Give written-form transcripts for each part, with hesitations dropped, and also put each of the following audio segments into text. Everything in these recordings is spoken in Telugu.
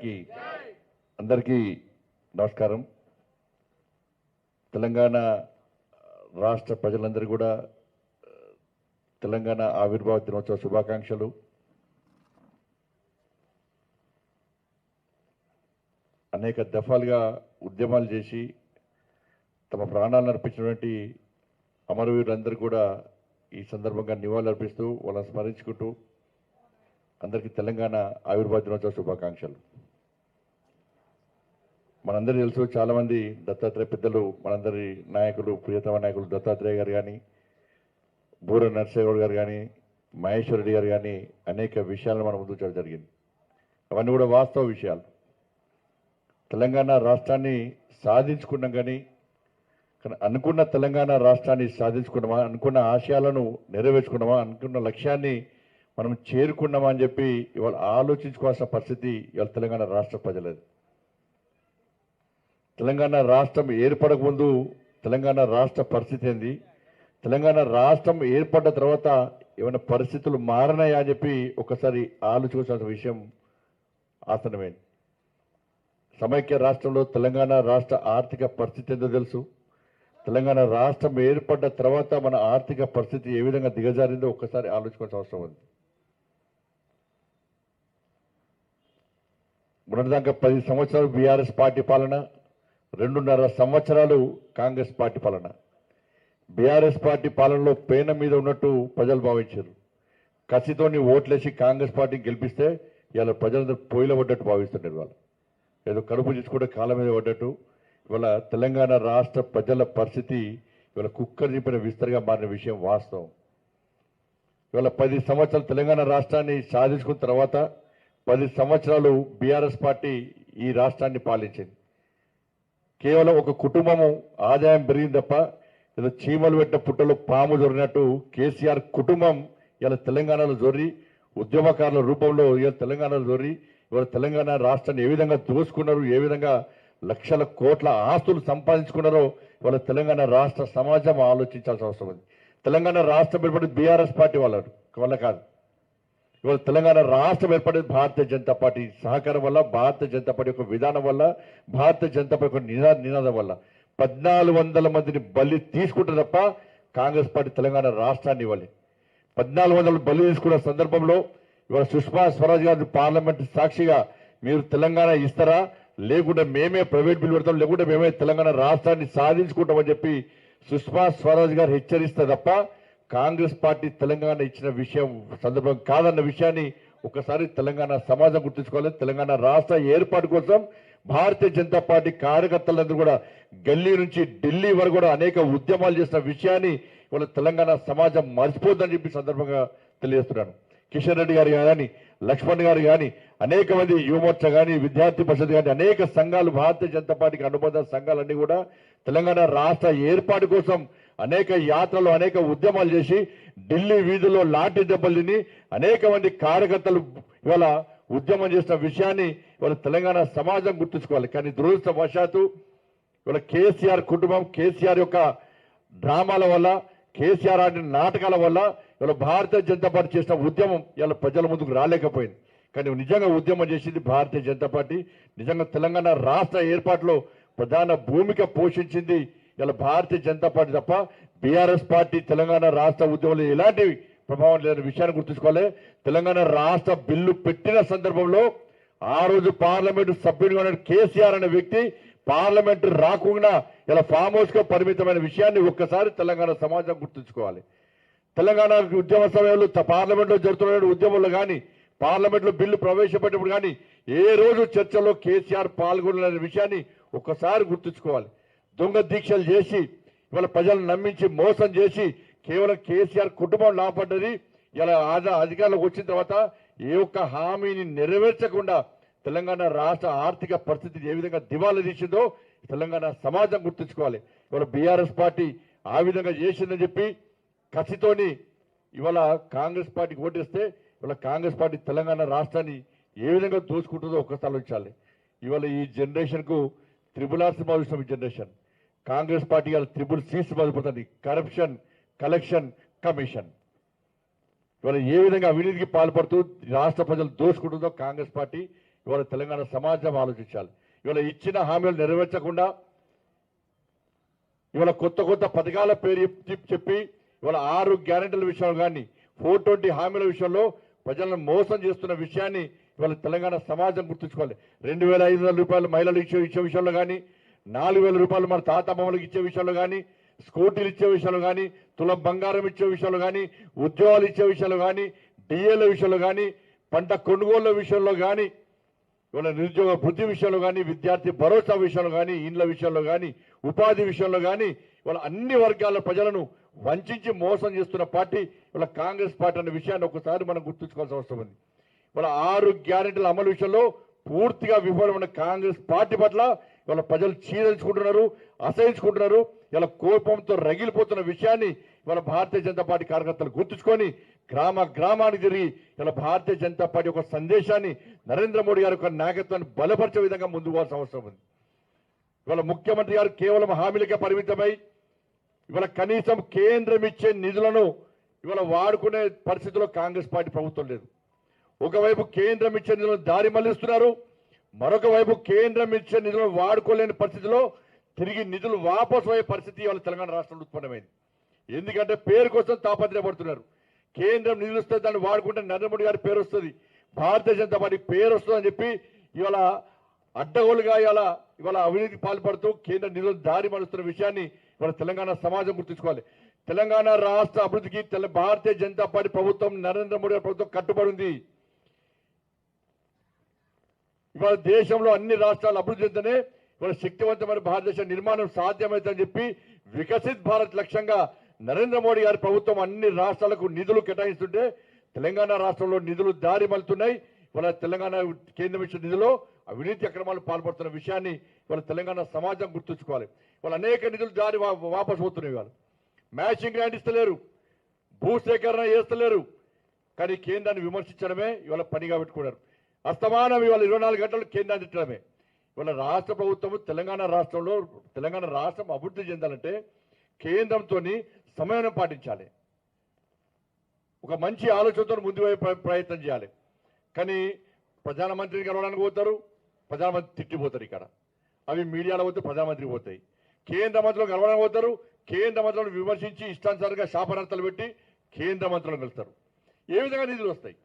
గారికి అందరికీ నమస్కారం. తెలంగాణ రాష్ట్ర ప్రజలందరూ కూడా తెలంగాణ ఆవిర్భావ దినోత్సవ శుభాకాంక్షలు. అనేక దఫాలుగా ఉద్యమాలు చేసి తమ ప్రాణాలను అర్పించినటువంటి అమరవీరులందరూ కూడా ఈ సందర్భంగా నివాళులు అర్పిస్తూ వాళ్ళని స్మరించుకుంటూ అందరికీ తెలంగాణ ఆవిర్భావ దినోత్సవ శుభాకాంక్షలు. మనందరూ తెలుసు, చాలామంది దత్తాత్రేయ పెద్దలు, మనందరి నాయకులు, ప్రియతమ నాయకులు దత్తాత్రేయ గారు కానీ, బూర నరసింహగౌడ్ గారు కానీ, మహేశ్వర్ రెడ్డి గారు కానీ అనేక విషయాలను మనం ముందు చేయడం జరిగింది. అవన్నీ కూడా వాస్తవ విషయాలు. తెలంగాణ రాష్ట్రాన్ని సాధించుకున్నాం కానీ అనుకున్న తెలంగాణ రాష్ట్రాన్ని సాధించుకున్నామా, అనుకున్న ఆశయాలను నెరవేర్చుకున్నామా, అనుకున్న లక్ష్యాన్ని మనం చేరుకున్నామా అని చెప్పి ఇవాళ ఆలోచించుకోవాల్సిన పరిస్థితి ఇవాళ తెలంగాణ రాష్ట్ర ప్రజలది. తెలంగాణ రాష్ట్రం ఏర్పడక ముందు తెలంగాణ రాష్ట్ర పరిస్థితి ఏంది, తెలంగాణ రాష్ట్రం ఏర్పడ్డ తర్వాత ఏమైనా పరిస్థితులు మారినాయా అని చెప్పి ఒకసారి ఆలోచించాల్సిన విషయం ఆసనమైంది. సమైక్య రాష్ట్రంలో తెలంగాణ రాష్ట్ర ఆర్థిక పరిస్థితి ఏందో తెలుసు. తెలంగాణ రాష్ట్రం ఏర్పడ్డ తర్వాత మన ఆర్థిక పరిస్థితి ఏ విధంగా దిగజారిందో ఒక్కసారి ఆలోచించాల్సిన అవసరం ఉంది. మొన్నటిదాకా 10 సంవత్సరాలు బీఆర్ఎస్ పార్టీ పాలన, 2.5 సంవత్సరాలు కాంగ్రెస్ పార్టీ పాలన. బీఆర్ఎస్ పార్టీ పాలనలో పేన మీద ఉన్నట్టు ప్రజలు భావించారు. కసితోని ఓట్లేసి కాంగ్రెస్ పార్టీని గెలిపిస్తే ఇవాళ ప్రజలందరూ పొయ్యిలో పడ్డట్టు భావిస్తున్నారు. వాళ్ళు ఏదో కడుపు తీసుకుంటే కాళ్ళ మీద పడ్డట్టు ఇవాళ తెలంగాణ రాష్ట్ర ప్రజల పరిస్థితి ఇవాళ కుక్కర్ చెప్పిన విస్తరగా మారిన విషయం వాస్తవం. ఇవాళ 10 సంవత్సరాలు తెలంగాణ రాష్ట్రాన్ని సాధించుకున్న తర్వాత 10 సంవత్సరాలు బీఆర్ఎస్ పార్టీ ఈ రాష్ట్రాన్ని పాలించింది. కేవలం ఒక కుటుంబము ఆదాయం పెరిగింది తప్ప ఏదో చీమలు పెట్టిన పుట్టలో పాము జొరినట్టు కేసీఆర్ కుటుంబం ఇలా తెలంగాణలో జొర్రి, ఉద్యమకారుల రూపంలో ఇలా తెలంగాణలో జొర్రి ఇవాళ తెలంగాణ రాష్ట్రాన్ని ఏ విధంగా దోసుకున్నారు, ఏ విధంగా లక్షల కోట్ల ఆస్తులు సంపాదించుకున్నారో ఇవాళ తెలంగాణ రాష్ట్ర సమాజం ఆలోచించాల్సిన అవసరం ఉంది. తెలంగాణ రాష్ట్రం ఏర్పడింది బీఆర్ఎస్ పార్టీ వల్ల కాదు. ఇవాళ తెలంగాణ రాష్ట్రం ఏర్పడేది భారతీయ జనతా పార్టీ సహకారం వల్ల, భారతీయ జనతా పార్టీ యొక్క విధానం వల్ల, భారతీయ జనతా పార్టీ యొక్క నినాదం వల్ల. 1400 మందిని బలి తీసుకుంటే తప్ప కాంగ్రెస్ పార్టీ తెలంగాణ రాష్ట్రాన్ని ఇవ్వాలి. 1400 బలి తీసుకున్న సందర్భంలో ఇవాళ సుష్మా స్వరాజ్ గారి పార్లమెంట్ సాక్షిగా మీరు తెలంగాణ ఇస్తారా, లేకుంటే మేమే ప్రైవేట్ బిల్ పెడతాం, లేకుంటే మేమే తెలంగాణ రాష్ట్రాన్ని సాధించుకుంటామని చెప్పి సుష్మా స్వరాజ్ గారు హెచ్చరిస్తే తప్ప కాంగ్రెస్ పార్టీ తెలంగాణ ఇచ్చిన విషయం సందర్భం కాదన్న విషయాన్ని ఒకసారి తెలంగాణ సమాజం గుర్తుంచుకోవాలి. తెలంగాణ రాష్ట్ర ఏర్పాటు కోసం భారతీయ జనతా పార్టీ కార్యకర్తలందరూ కూడా గల్లీ నుంచి ఢిల్లీ వరకు కూడా అనేక ఉద్యమాలు చేసిన విషయాన్ని ఇవాళ తెలంగాణ సమాజం మర్చిపోద్దని చెప్పి సందర్భంగా తెలియజేస్తున్నాను. కిషన్ రెడ్డి గారు కానీ, లక్ష్మణ్ గారు కానీ, అనేక మంది యువమోర్చా కానీ, విద్యార్థి పరిషత్ కానీ, అనేక సంఘాలు, భారతీయ జనతా పార్టీకి అనుబంధ సంఘాలన్నీ కూడా తెలంగాణ రాష్ట్ర ఏర్పాటు కోసం అనేక యాత్రలు, అనేక ఉద్యమాలు చేసి ఢిల్లీ వీధుల్లో లాఠీ దెబ్బలు తిని అనేక మంది కార్యకర్తలు ఇవాళ ఉద్యమం చేసిన విషయాన్ని ఇవాళ తెలంగాణ సమాజం గుర్తుంచుకోవాలి. కానీ దురదృష్టవశాత్తు ఇవాళ కేసీఆర్ కుటుంబం, కేసీఆర్ యొక్క డ్రామాల వల్ల, కేసీఆర్ ఆడిన నాటకాల వల్ల ఇవాళ భారతీయ జనతా పార్టీ చేసిన ఉద్యమం ఇవాళ ప్రజల ముందుకు రాలేకపోయింది. కానీ నిజంగా ఉద్యమం చేసింది భారతీయ జనతా పార్టీ. నిజంగా తెలంగాణ రాష్ట్ర ఏర్పాటులో ప్రధాన భూమిక పోషించింది ఇలా భారతీయ జనతా పార్టీ తప్ప బీఆర్ఎస్ పార్టీ తెలంగాణ రాష్ట్ర ఉద్యమంలో ఎలాంటి ప్రభావం లేని విషయాన్ని గుర్తుంచుకోవాలి. తెలంగాణ రాష్ట్ర బిల్లు పెట్టిన సందర్భంలో ఆ రోజు పార్లమెంటు సభ్యుడిగా ఉన్న కేసీఆర్ అనే వ్యక్తి పార్లమెంటు రాకుండా ఇలా ఫామ్ హౌస్ గా పరిమితమైన విషయాన్ని ఒక్కసారి తెలంగాణ సమాజం గుర్తుంచుకోవాలి. తెలంగాణ ఉద్యమ సమయంలో పార్లమెంట్లో జరుగుతున్న ఉద్యమంలో కానీ, పార్లమెంట్లో బిల్లు ప్రవేశపెట్టినప్పుడు కానీ ఏ రోజు చర్చలో కేసీఆర్ పాల్గొనలేని విషయాన్ని ఒక్కసారి గుర్తుంచుకోవాలి. దొంగ దీక్షలు చేసి ఇవాళ ప్రజలను నమ్మించి మోసం చేసి కేవలం కేసీఆర్ కుటుంబం లాభపడ్డది. ఇలా అధికారంలోకి వచ్చిన తర్వాత ఏ ఒక్క హామీని నెరవేర్చకుండా తెలంగాణ రాష్ట్ర ఆర్థిక పరిస్థితి ఏ విధంగా దివాలా తీసిందో తెలంగాణ సమాజం గుర్తుంచుకోవాలి. ఇవాళ బీఆర్ఎస్ పార్టీ ఆ విధంగా చేసిందని చెప్పి కసితోని ఇవాళ కాంగ్రెస్ పార్టీకి ఓటేస్తే ఇవాళ కాంగ్రెస్ పార్టీ తెలంగాణ రాష్ట్రాన్ని ఏ విధంగా దోచుకుంటుందో ఒక్కసారి ఆలోచించాలి. ఇవాళ ఈ జనరేషన్కు RRR సినిమా generation, Congress party triple Cs బాధపడుతుంది. Corruption, collection, commission. ఇవాళ ఏ విధంగా అవినీతికి పాల్పడుతూ రాష్ట్ర ప్రజలు దోచుకుంటుందో కాంగ్రెస్ పార్టీ ఇవాళ తెలంగాణ సమాజం ఆలోచించాలి. ఇవాళ ఇచ్చిన హామీలు నెరవేర్చకుండా ఇవాళ కొత్త కొత్త పథకాల పేరు చెప్పి ఇవాళ 6 గ్యారెంటీల విషయంలో కానీ 420 హామీల విషయంలో ప్రజలను మోసం చేస్తున్న విషయాన్ని ఇవాళ తెలంగాణ సమాజం గుర్తుంచుకోవాలి. 2,500 రూపాయలు మహిళలు ఇచ్చే విషయంలో కానీ, 4,000 రూపాయలు మన తాత అమ్మమ్మలకు ఇచ్చే విషయంలో కానీ, స్కూటీలు ఇచ్చే విషయంలో కానీ, తులం బంగారం ఇచ్చే విషయంలో కానీ, ఉద్యోగాలు ఇచ్చే విషయంలో కానీ, డిఏల విషయంలో కానీ, పంట కొనుగోళ్ల విషయంలో కానీ, ఇవాళ నిరుద్యోగ వృద్ధి విషయంలో కానీ, విద్యార్థి భరోసా విషయంలో కానీ, ఇండ్ల విషయంలో కానీ, ఉపాధి విషయంలో కానీ ఇవాళ అన్ని వర్గాల ప్రజలను వంచి మోసం చేస్తున్న పార్టీ ఇవాళ కాంగ్రెస్ పార్టీ అనే విషయాన్ని ఒకసారి మనం గుర్తుంచుకోవాల్సిన అవసరం ఉంది. ఇవాళ 6 గ్యారెంటీల అమలు విషయంలో పూర్తిగా విఫలమైన కాంగ్రెస్ పార్టీ పట్ల ఇవాళ ప్రజలు చీదరించుకుంటున్నారు, అసహించుకుంటున్నారు. ఇలా కోపంతో రగిలిపోతున్న విషయాన్ని ఇవాళ భారతీయ జనతా పార్టీ కార్యకర్తలు గుర్తుంచుకొని గ్రామానికి తిరిగి ఇలా భారతీయ జనతా పార్టీ ఒక సందేశాన్ని నరేంద్ర మోడీ గారి యొక్క నాయకత్వాన్ని బలపరిచే విధంగా ముందుకు పోవాల్సిన అవసరం ఉంది. ఇవాళ ముఖ్యమంత్రి గారు కేవలం హామీలకే పరిమితమై ఇవాళ కనీసం కేంద్రం ఇచ్చే నిధులను ఇవాళ వాడుకునే పరిస్థితిలో కాంగ్రెస్ పార్టీ ప్రభుత్వం లేదు. ఒకవైపు కేంద్రం ఇచ్చే నిధులను దారి మళ్లిస్తున్నారు, మరొక వైపు కేంద్రం ఇచ్చే నిధులను వాడుకోలేని పరిస్థితిలో తిరిగి నిధులు వాపసు అయ్యే పరిస్థితి ఇవాళ తెలంగాణ రాష్ట్రంలో ఉత్పన్నమైంది. ఎందుకంటే పేరు కోసం తాపత్రయపడుతున్నారు. కేంద్రం నిధులు వస్తే దాన్ని వాడుకుంటే నరేంద్ర మోడీ గారి పేరు వస్తుంది, భారతీయ జనతా పార్టీ పేరు వస్తుందని చెప్పి ఇవాళ అడ్డగోలుగా ఇవాళ అవినీతికి పాల్పడుతూ కేంద్ర నిధులు దారి మలుస్తున్న విషయాన్ని ఇవాళ తెలంగాణ సమాజం గుర్తుంచుకోవాలి. తెలంగాణ రాష్ట్ర అభివృద్ధికి భారతీయ జనతా పార్టీ ప్రభుత్వం, నరేంద్ర మోడీ ప్రభుత్వం కట్టుబడి ఉంది. ఇవాళ దేశంలో అన్ని రాష్ట్రాలు అభివృద్ధి చెందనే ఇవాళ శక్తివంతమైన భారతదేశ నిర్మాణం సాధ్యమవుతుందని చెప్పి వికసిత్ భారత్ లక్ష్యంగా నరేంద్ర మోడీ గారి ప్రభుత్వం అన్ని రాష్ట్రాలకు నిధులు కేటాయిస్తుంటే తెలంగాణ రాష్ట్రంలో నిధులు దారి మలుతున్నాయి. ఇవాళ తెలంగాణ కేంద్రం ఇచ్చిన నిధులు అవినీతి అక్రమాలు పాల్పడుతున్న విషయాన్ని ఇవాళ తెలంగాణ సమాజం గుర్తుంచుకోవాలి. ఇవాళ అనేక నిధులు దారి వాపసు పోతున్నాయి. ఇవాళ మ్యాచింగ్ గ్రాంట్ ఇస్తలేరు, భూసేకరణ చేస్తలేరు, కానీ కేంద్రాన్ని విమర్శించడమే ఇవాళ పనిగా పెట్టుకున్నారు. అస్తమానం ఇవాళ 24 గంటలు కేంద్రాన్ని తిట్టడమే. ఇవాళ రాష్ట్ర ప్రభుత్వం తెలంగాణ రాష్ట్రం అభివృద్ధి చెందాలంటే కేంద్రంతో సమన్వయం పాటించాలి, ఒక మంచి ఆలోచనతో ముందు ప్రయత్నం చేయాలి. కానీ ప్రధానమంత్రిని కలవడానికి పోతారు, ప్రధానమంత్రి తిట్టిపోతారు. ఇక్కడ అవి మీడియాలో పోతే ప్రధానమంత్రికి పోతాయి. కేంద్ర మంత్రులు కలవడానికి పోతారు, కేంద్ర మంత్రులను విమర్శించి ఇష్టానుసారంగా శాపనార్థాలు పెట్టి కేంద్ర మంత్రులను కలుస్తారు. ఏ విధంగా నిధులు వస్తాయి?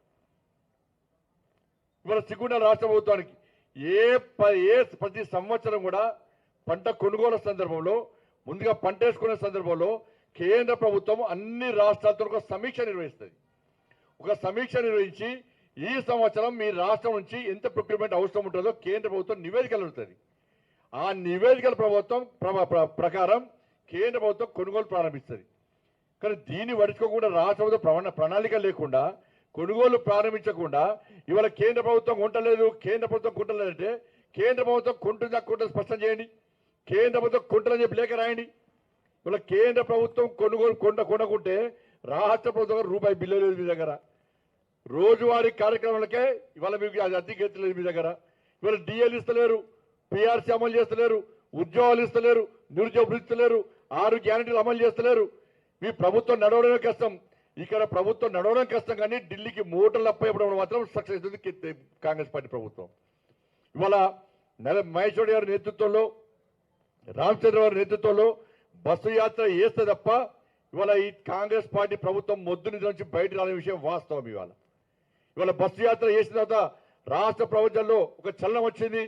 ఇవాళ సిగ్గుండ రాష్ట్ర ప్రభుత్వానికి ప్రతి సంవత్సరం కూడా పంట కొనుగోలు సందర్భంలో, ముందుగా పంట వేసుకునే సందర్భంలో కేంద్ర ప్రభుత్వం అన్ని రాష్ట్రాలతో ఒక సమీక్ష నిర్వహిస్తుంది. ఒక సమీక్ష నిర్వహించి ఈ సంవత్సరం మీ రాష్ట్రం నుంచి ఎంత ప్రొక్యూర్మెంట్ అవసరం ఉంటుందో కేంద్ర ప్రభుత్వం నివేదికలు ఉంటుంది. ఆ నివేదికల ప్రకారం కేంద్ర ప్రభుత్వం కొనుగోలు ప్రారంభిస్తుంది. కానీ దీన్ని పడుచుకోకుండా రాష్ట్ర ప్రభుత్వం ప్రణాళిక లేకుండా, కొనుగోలు ప్రారంభించకుండా ఇవాళ కేంద్ర ప్రభుత్వం కొంటలేదు, కేంద్ర ప్రభుత్వం కొంటలేదంటే కేంద్ర ప్రభుత్వం కొంటుందా స్పష్టం చేయండి. కేంద్ర ప్రభుత్వం కొంటలని చెప్పి లేఖ రాయండి. ఇవాళ కేంద్ర ప్రభుత్వం కొనుక్కుంటే రాష్ట్ర ప్రభుత్వం రూపాయి బిల్లు లేదు మీ దగ్గర. రోజువారీ కార్యక్రమాలకే ఇవాళ మీకు అద్దెకెత్తలేదు మీ దగ్గర. ఇవాళ డిఎల్ ఇస్తలేరు, పిఆర్సీ అమలు చేస్తలేరు, ఉద్యోగాలు ఇస్తలేరు, నిరుద్యోగ ఇస్తలేరు, 6 గ్యారెంటీలు అమలు చేస్తలేరు. మీ ప్రభుత్వం నడవడమే కష్టం. ఇక్కడ ప్రభుత్వం నడవడం కష్టం, కానీ ఢిల్లీకి మూటలు అప్పయ్యడం మాత్రం సక్సెస్ అవుతుంది కాంగ్రెస్ పార్టీ ప్రభుత్వం. ఇవాళ మహేశ్వరి గారి నేతృత్వంలో, రామచంద్ర గారి నేతృత్వంలో బస్సు యాత్ర చేస్తే తప్ప ఇవాళ ఈ కాంగ్రెస్ పార్టీ ప్రభుత్వం మొద్దు నిధుల నుంచి బయట రాని విషయం వాస్తవం. ఇవాళ బస్సు యాత్ర చేసిన తర్వాత రాష్ట్ర ప్రభుత్వంలో ఒక చలనం వచ్చింది,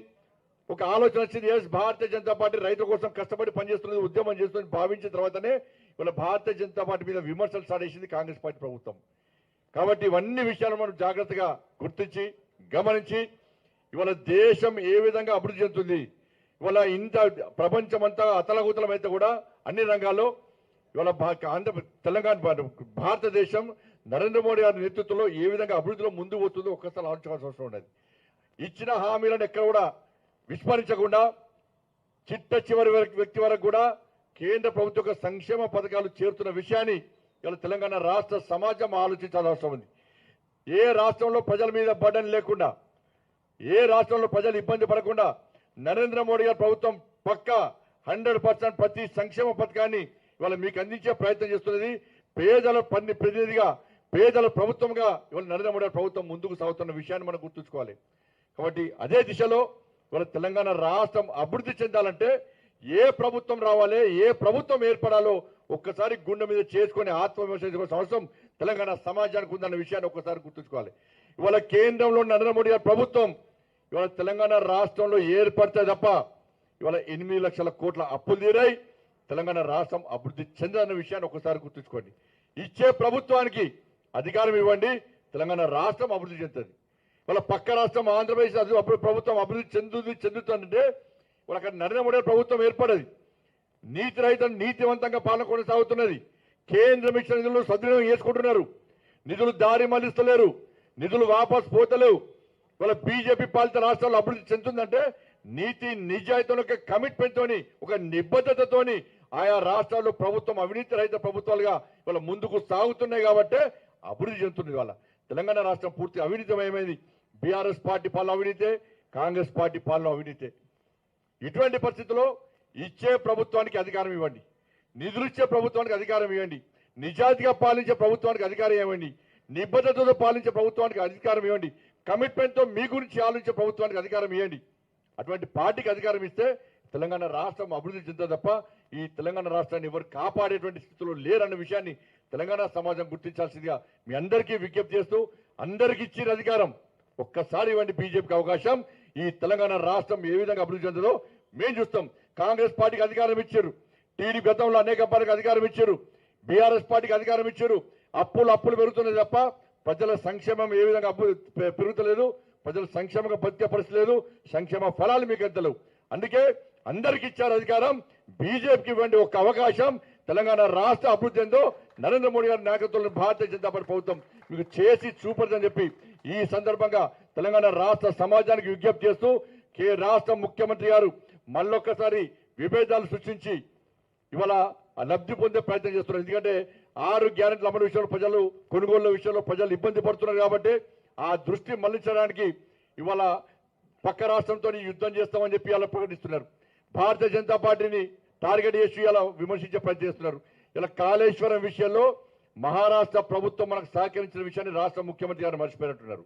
ఒక ఆలోచన వచ్చింది. భారతీయ జనతా పార్టీ రైతుల కోసం కష్టపడి పనిచేస్తున్నది, ఉద్యమం చేస్తుంది భావించిన తర్వాతనే ఇవాళ భారతీయ జనతా పార్టీ మీద విమర్శలు స్టార్ట్ చేసింది కాంగ్రెస్ పార్టీ ప్రభుత్వం. కాబట్టి ఇవన్నీ విషయాలు మనం జాగ్రత్తగా గుర్తించి గమనించి ఇవాళ దేశం ఏ విధంగా అభివృద్ధి చెందుతుంది, ఇవాళ ఇంత ప్రపంచమంతా అతలగుతలమైతే కూడా అన్ని రంగాల్లో ఇవాళ తెలంగాణ భారతదేశం నరేంద్ర మోడీ గారి నేతృత్వంలో ఏ విధంగా అభివృద్ధిలో ముందు పోతుందో ఒక్కసారి ఆలోచించాల్సిన అవసరం ఉన్నది. ఇచ్చిన హామీలను ఎక్కడ కూడా విస్మరించకుండా చిట్ట చివరి వ్యక్తి వరకు కూడా కేంద్ర ప్రభుత్వ సంక్షేమ పథకాలు చేరుతున్న విషయాన్ని ఇవాళ తెలంగాణ రాష్ట్ర సమాజం ఆలోచించాల్సిన అవసరం ఉంది. ఏ రాష్ట్రంలో ప్రజల మీద బర్డెన్ లేకుండా, ఏ రాష్ట్రంలో ప్రజలు ఇబ్బంది పడకుండా నరేంద్ర మోడీ గారి ప్రభుత్వం పక్కా 100% ప్రతి సంక్షేమ పథకాన్ని ఇవాళ మీకు అందించే ప్రయత్నం చేస్తున్నది. పేదల ప్రతినిధిగా, పేదల ప్రభుత్వంగా ఇవాళ నరేంద్ర మోడీ ప్రభుత్వం ముందుకు సాగుతున్న విషయాన్ని మనం గుర్తుంచుకోవాలి. కాబట్టి అదే దిశలో ఇవాళ తెలంగాణ రాష్ట్రం అభివృద్ధి చెందాలంటే ఏ ప్రభుత్వం రావాలి, ఏ ప్రభుత్వం ఏర్పడాలో ఒక్కసారి గుండె మీద చేసుకుని ఆత్మవిమర్శ చేసుకోవాల్సిన అవసరం తెలంగాణ సమాజానికి ఉందన్న విషయాన్ని ఒక్కసారి గుర్తుంచుకోవాలి. ఇవాళ కేంద్రంలో నరేంద్ర మోడీ గారి ప్రభుత్వం ఇవాళ తెలంగాణ రాష్ట్రంలో ఏర్పడితే తప్ప ఇవాళ 8 లక్షల కోట్ల అప్పులు తీరాయి, తెలంగాణ రాష్ట్రం అభివృద్ధి చెందదన్న విషయాన్ని ఒకసారి గుర్తుంచుకోండి. ఇచ్చే ప్రభుత్వానికి అధికారం ఇవ్వండి, తెలంగాణ రాష్ట్రం అభివృద్ధి చెందుతుంది. వాళ్ళ పక్క రాష్ట్రం ఆంధ్రప్రదేశ్ ప్రభుత్వం అభివృద్ధి చెందుతుందంటే వాళ్ళ అక్కడ నరేంద్ర మోడీ ప్రభుత్వం ఏర్పడది. నీతి రహిత నీతివంతంగా పాలన కొనసాగుతున్నది. కేంద్రం ఇచ్చిన నిధులు సద్వినియోగం చేసుకుంటున్నారు, నిధులు దారి మళ్లిస్తలేరు, నిధులు వాపసు పోతలేవు. వాళ్ళ బీజేపీ పాలిత రాష్ట్రాల్లో అభివృద్ధి చెందుతుందంటే నీతి నిజాయితీతో కమిట్మెంట్ తోని ఒక నిబద్ధతతోని ఆయా రాష్ట్రాల్లో ప్రభుత్వం అవినీతి రహిత ప్రభుత్వాలుగా వాళ్ళ ముందుకు సాగుతున్నాయి కాబట్టి అభివృద్ధి చెందుతుంది. వాళ్ళ తెలంగాణ రాష్ట్రం పూర్తి అవినీతిమయమైంది. బీఆర్ఎస్ పార్టీ పాలన అవినీతే, కాంగ్రెస్ పార్టీ పాలన అవినీతే. ఇటువంటి పరిస్థితుల్లో ఇచ్చే ప్రభుత్వానికి అధికారం ఇవ్వండి, నిధులు ఇచ్చే ప్రభుత్వానికి అధికారం ఇవ్వండి, నిజాయితీగా పాలించే ప్రభుత్వానికి అధికారం ఇవ్వండి, నిబద్ధతతో పాలించే ప్రభుత్వానికి అధికారం ఇవ్వండి, కమిట్మెంట్తో మీ గురించి ఆలోచించే ప్రభుత్వానికి అధికారం ఇవ్వండి. అటువంటి పార్టీకి అధికారం ఇస్తే తెలంగాణ రాష్ట్రం అభివృద్ధి చెందుతుంది తప్ప ఈ తెలంగాణ రాష్ట్రాన్ని ఎవరు కాపాడేటువంటి స్థితిలో లేరన్న విషయాన్ని తెలంగాణ సమాజం గుర్తించాల్సిందిగా మీ అందరికీ విజ్ఞప్తి చేస్తూ, అందరికీ ఇచ్చిన అధికారం ఒక్కసారి ఇవ్వండి బీజేపీకి అవకాశం. ఈ తెలంగాణ రాష్ట్రం ఏ విధంగా అభివృద్ధి చెందుతుందో మేము చూస్తాం. కాంగ్రెస్ పార్టీకి అధికారం ఇచ్చారు, టీడీపీ గతంలో అనేక పార్టీకి అధికారం ఇచ్చారు, బీఆర్ఎస్ పార్టీకి అధికారం ఇచ్చారు. అప్పులు పెరుగుతున్నాయి తప్ప ప్రజల సంక్షేమం ఏ విధంగా పెరుగుతలేదు, ప్రజల సంక్షేమంగా బతికే పరిస్థితి లేదు, సంక్షేమ ఫలాలు మీకు ఎంతలేవు. అందుకే అందరికి ఇచ్చారు అధికారం, బీజేపీకి ఇవ్వండి ఒక్క అవకాశం. తెలంగాణ రాష్ట్ర అభివృద్ధి ఏందో నరేంద్ర మోడీ గారి నాయకత్వంలో భారతీయ జనతా పార్టీ ప్రభుత్వం మీకు చేసి చూపదని చెప్పి ఈ సందర్భంగా తెలంగాణ రాష్ట్ర సమాజానికి విజ్ఞప్తి చేస్తూ రాష్ట్ర ముఖ్యమంత్రి గారు మళ్ళొక్కసారి విభేదాలు సృష్టించి ఇవాళ లబ్ధి పొందే ప్రయత్నం చేస్తున్నారు. ఎందుకంటే 6 గ్యారెంటీల అమలు విషయంలో ప్రజలు, కొనుగోళ్ల విషయంలో ప్రజలు ఇబ్బంది పడుతున్నారు కాబట్టి ఆ దృష్టి మళ్లించడానికి ఇవాళ పక్క రాష్ట్రంతో యుద్ధం చేస్తామని చెప్పి ఇలా ప్రకటిస్తున్నారు. భారతీయ జనతా పార్టీని టార్గెట్ చేసి ఇలా విమర్శించే ప్రయత్నం చేస్తున్నారు. ఇలా కాళేశ్వరం విషయంలో మహారాష్ట్ర ప్రభుత్వం మనకు సహకరించిన విషయాన్ని రాష్ట్ర ముఖ్యమంత్రి గారు మర్చిపోయినట్టున్నారు.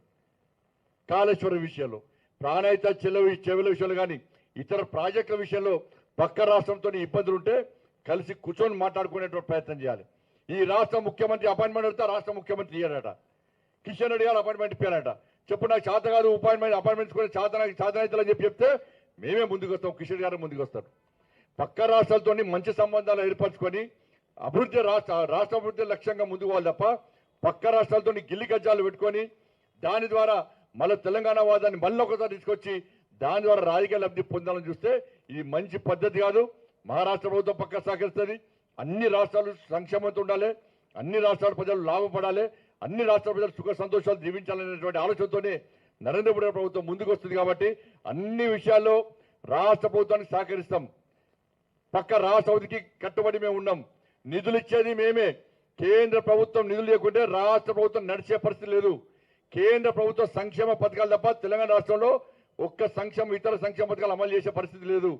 కాళేశ్వరం విషయంలో, ప్రాణహిత చెవుల విషయంలో కానీ ఇతర ప్రాజెక్టుల విషయంలో పక్క రాష్ట్రంతో ఇబ్బందులు ఉంటే కలిసి కూర్చొని మాట్లాడుకునేటువంటి ప్రయత్నం చేయాలి. ఈ రాష్ట్ర ముఖ్యమంత్రి అపాయింట్మెంట్ అడిగితే రాష్ట్ర ముఖ్యమంత్రి ఇయ్యారట, కిషన్ రెడ్డి గారు అపాయింట్మెంట్ ఇప్పారట. చెప్పు నాకు చేత కాదు అపాయింట్మెంట్స్ కూడా చేతనైతలని చెప్తే మేమే ముందుకు వస్తాం, కిషన్ గారు ముందుకు వస్తారు. పక్క రాష్ట్రాలతో మంచి సంబంధాలు ఏర్పరచుకొని అభివృద్ధి రాష్ట్ర అభివృద్ధి లక్ష్యంగా ముందుకు పోవాలి తప్ప పక్క రాష్ట్రాలతో గిల్లి గజ్జాలు పెట్టుకొని దాని ద్వారా మళ్ళీ తెలంగాణ వాదాన్ని మళ్ళీ ఒకసారి తీసుకొచ్చి దాని ద్వారా రాజకీయ లబ్ధి పొందాలని చూస్తే ఇది మంచి పద్ధతి కాదు. మహారాష్ట్ర ప్రభుత్వం పక్క సహకరిస్తుంది. అన్ని రాష్ట్రాలు సంక్షేమంతో ఉండాలి, అన్ని రాష్ట్రాల ప్రజలు లాభపడాలి, అన్ని రాష్ట్రాల ప్రజలు సుఖ సంతోషాలు జీవించాలనేటువంటి ఆలోచనతోనే నరేంద్ర మోడీ ప్రభుత్వం ముందుకు వస్తుంది. కాబట్టి అన్ని విషయాల్లో రాష్ట్ర ప్రభుత్వానికి సహకరిస్తాం. పక్క రాష్ట్ర అభివృద్ధికి కట్టుబడి మేము ఉన్నాం. నిధులు ఇచ్చేది మేమే. కేంద్ర ప్రభుత్వం నిధులు లేకుంటే రాష్ట్ర ప్రభుత్వం నడిచే పరిస్థితి లేదు. కేంద్ర ప్రభుత్వ సంక్షేమ పథకాలు తప్ప తెలంగాణ రాష్ట్రంలో ఇతర సంక్షేమ పథకాలు అమలు చేసే పరిస్థితి లేదు.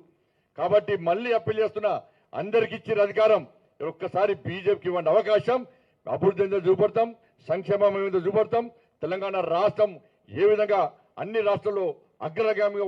కాబట్టి మళ్ళీ అప్పీల్ చేస్తున్నా, అందరికి ఇచ్చిన అధికారం ఒక్కసారి బీజేపీకి ఇవ్వండి అవకాశం. అభివృద్ధి మీద చూపడతాం, సంక్షేమం మీద చూపడతాం. తెలంగాణ రాష్ట్రం ఏ విధంగా అన్ని రాష్ట్రాల్లో అగ్రగామిగా